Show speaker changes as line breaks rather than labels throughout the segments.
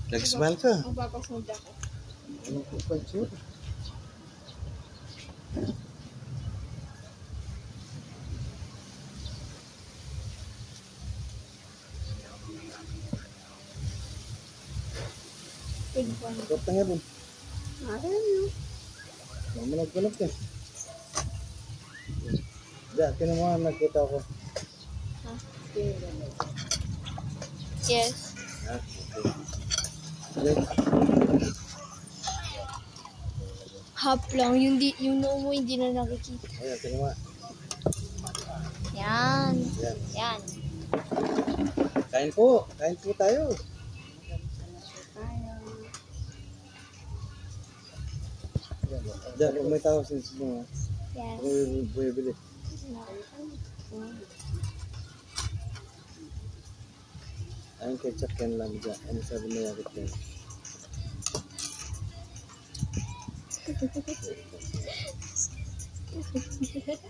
Nag-smile ka.
Magpapasunod ako.
Anong kupansyon?
Good one.
Kapag nga rin.
Ayun.
Mamanag-manag ka. Diyan, tinan mo, nakita ko.
Ha? Yes.
Ah, okay.
Half lang. Yung noo mo hindi na nakikita.
Ayan, tinan mo.
Yan.
Yan.
Yan.
Kain po. Kain po tayo. Diyan, kung may tao since mo,
Yes.
kung bumibili. Ayun, ketchup yan lang dyan. Ano sabi mo yakit yan?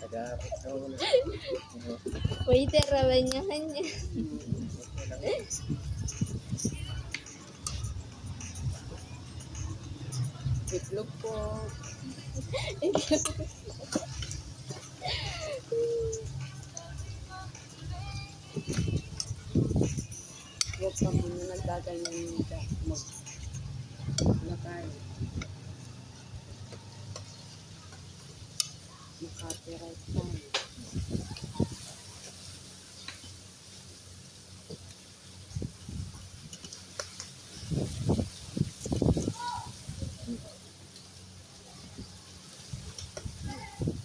Nag-aapit ka mo na.
Waiter, rabanyahan niya.
Itlog po. Huwag ka muna nagkaganyan nito. Nakain. Copyright na.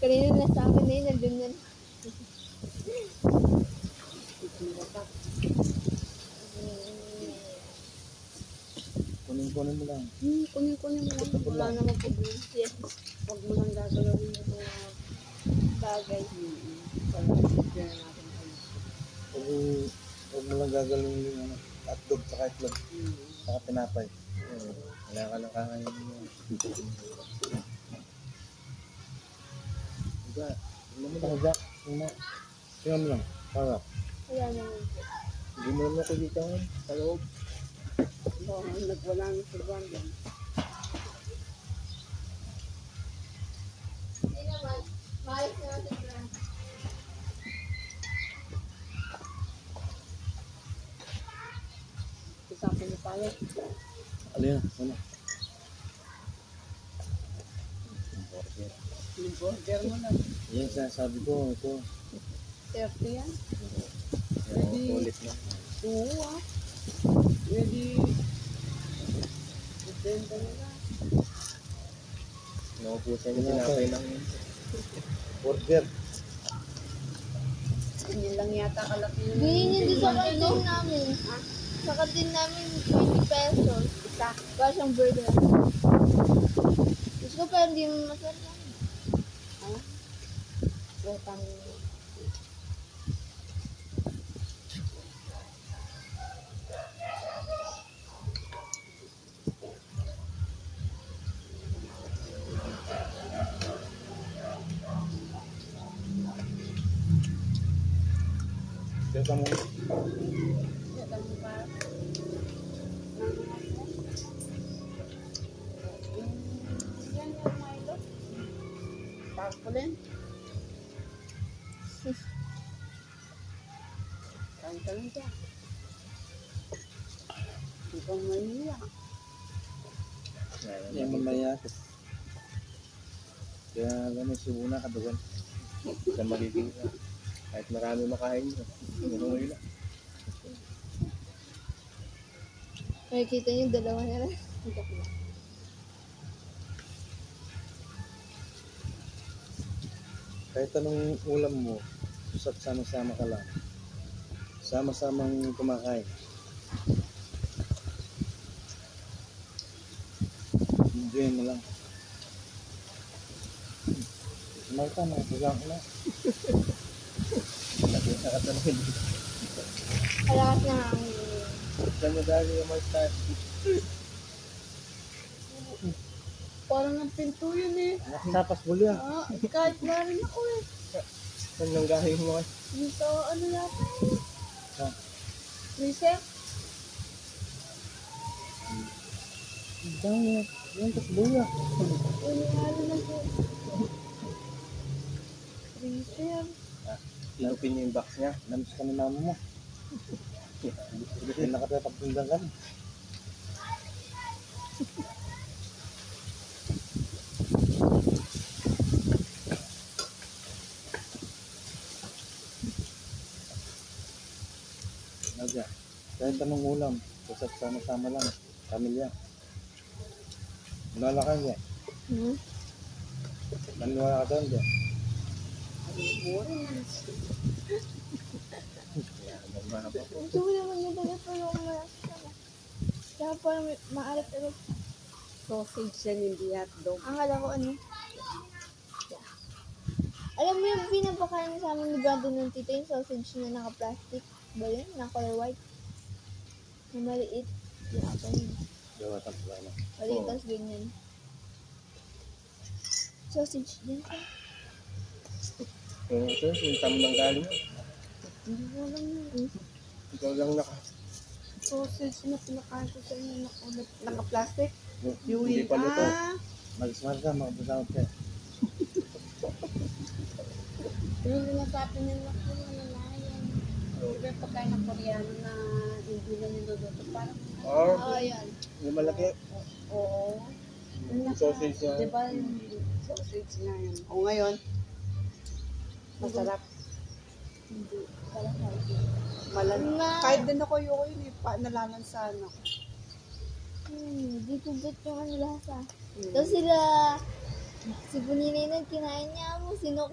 Kanina na sa akin na yun, nandun yan.
Kunin mo lang.
Kunin mo lang. Wala naman problema. Yes.
Huwag mo lang gagalawin yung mga
Bagay.
pag-pagyan natin.
Huwag mo lang gagalong yung ano, hotdog sa itlog. Saka tinapay. Wala ka lang kakain mo. Diba? Tingnan mo lang, Jack. Tingnan mo lang. Para.
Wala naman.
Hindi mo naman nakikita mo sa loob.
Nagwala ng surban yan.
Hindi naman. Maayos na natin, Fran.
Isapin mo tayo.
Ano yan? Ano?
Yung burger mo na.
Yan, sabi ko. Ito.
30 yan.
Ulit na.
Oo ah. Ready. Benta nila.
Naupusan yung tinapay ng burger.
Ganyan lang yata kalaki yung...
Bilhin yun din sa kantin namin. Sa kantin namin, 20 pesos. Isa. Para siyang burger. Gusto ko pero hindi mo masarap lang.
Ha? Rotang...
Kaya mo.
Rotang pa. Yan yung Milo. Tarpaulin. Kain ka lang dyan. Ipang Manila.
Yan man mayakit. Kaya gano'n subuna ka doon. Sa magiging ka. Kahit marami makain mo. Gano'n yun lang.
Makikita niyo, dalawa na lang.
Kahit anong ulam mo, susat sama-sama ka lang. Sama-samang kumakain. Enjoy mo lang. Marta, nakasagang ko na. Lagi sa katanungin.
Kalakas na hangin.
Saan mo dali yung Marta?
Parang ang pinto yun eh.
Nakasapas muli ah.
Ah, kahit na rin ako eh.
Saan nang galing mo?
Dito, ano yata?
Ha?
Reset?
Dami. Yan, tas buya.
Ano na po? Freezer.
Inupin niya yung box niya. Namis ka ni mama mo. Hindi nakatapagpindang ka. Nadia, kahit anong ulam, basta sama-sama lang. Pamilya. Manala ka niya. Maniwala ka doon niya.
Gusto mo naman yung taga pa yung masama. Kaya parang maalat-alat.
Sausage yan, hindi hotdog.
Ang kala ko ano. Alam mo yung pinapakain sa amin ni Brandon ng tita, yung sausage na naka-plastic. Ba yun? Na color white. Na maliit. Yung ako yun.
Gawa sa plano.
Maliit tas ganyan. Sausage din siya.
Ito, yung tamo ng galing.
Hindi ko alam yun.
Ikaw lang
Sausage na pinakain ko sa inyo na ulit. Naka-plastic?
Hindi pa luto.
Mag-smart ka, makapasawat ka.
Yung sinasabi nila ko na nalayan. Yung pagkain ng Koreano na hindi na niluluto. Parang,
Or,
Oo, yan.
yung malaki.
oo.
Yung sausage niya.
Diba yung sausage na yun? O ngayon, masarap. Hindi.
Parang healthy.
Kahit din ako yun, nalaman sa ano.
Di ko bet yung ano lasa. Tapos sila, si Buninay na kinain niya mo, sinok.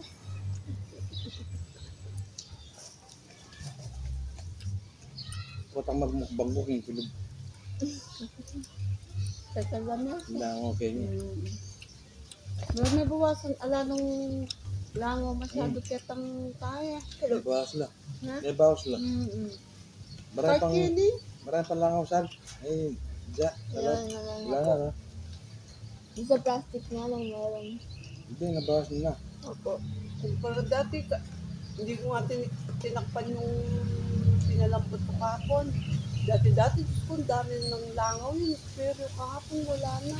Putang magmukbang ko, kilog.
Tataba na.
Hindi ako okay niya.
Pero may bawasan, ala nung langaw masyado ketang kaya.
May bawas lang.
Ha?
May bawas lang. Marami
Kahit
pang,
yun eh.
marami pang langaw saan. Eh, dya. Wala.
Ayun, nalang
Wala
ako.
na.
Yung sa plastic nga lang meron.
Hindi, nabawas na.
Opo.
Pero dati, hindi ko nga tinakpan yung pinalambot ko kahapon. Dati, kung dami ng langaw yun. Pero kahapon wala na.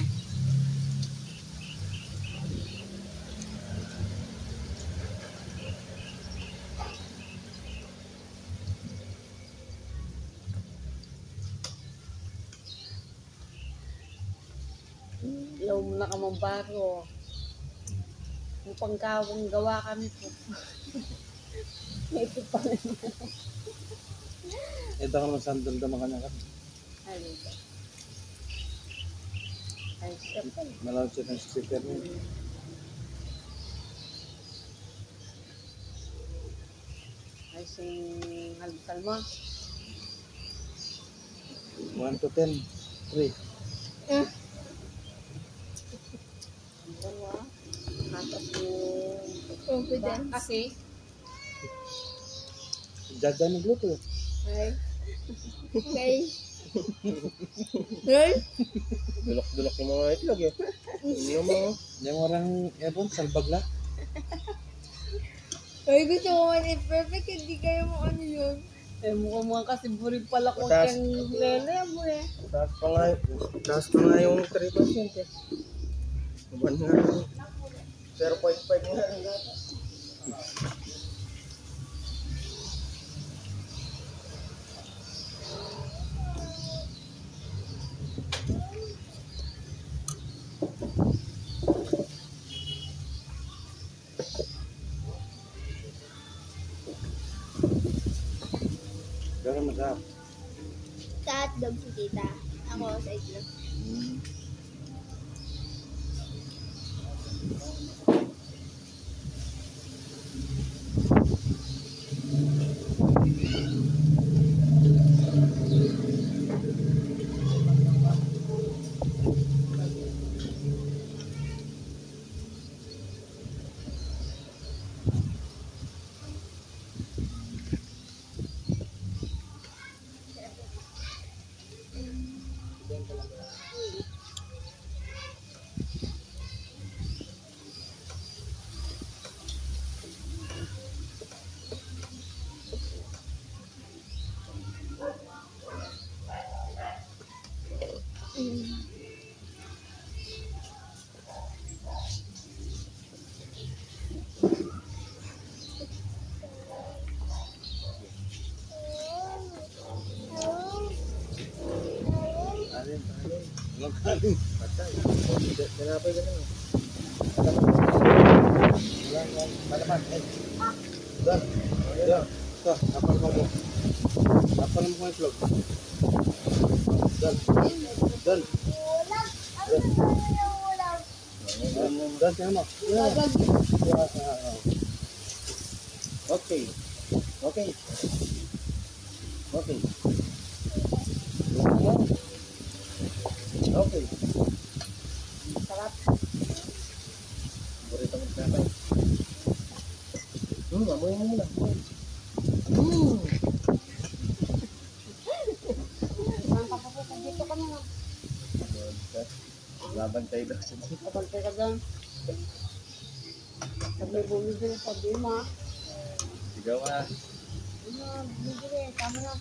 Ilaw mo na ka mong baro. Yung pangkawang gawa kami po. Ito pa rin.
Ito ka naman sandal naman kanya ka.
Halika. Ay, siya pa.
Malawag siya ng speaker niya.
Ay, sing halukal mo.
1 to 10. 3.
Dalawa. Tapos yung...
Confidence.
Kasi,
Dada nagluto.
ay,
Okay. Right?
Dulok-dulok yung mga itlog eh. Yung mga,
Yung orang ebon, salbag la.
Ay, gusto ko man perfect, hindi kayo mo ano yun.
mukhang kasi burin pala ko
Mataas.
yung lele mo eh.
taas pa nga yung 3% eh. Naman nga. 0.5 nga rin data.
Pero masarap.
Sa hotdog si tita. Ako sa itlog.
Kanin.
Walang kanin.
Patay. Tinapay ka naman.
Malaman. Dan. Dan. Ito, kapal mo mo. Kapal mo ko yung vlog. Dan. Dan. Dan, yan mo.
Okay. Okay. Okay. Okay.
Sarap.
Burrito mo tinapay. Amoy mo muna.
Saan ka pa po? Dito ka na.
Laban tayo daw.
Kapantay ka dyan. Pag may bumibili, sabi mo,
Sigaw ka.
bumibili, tama na.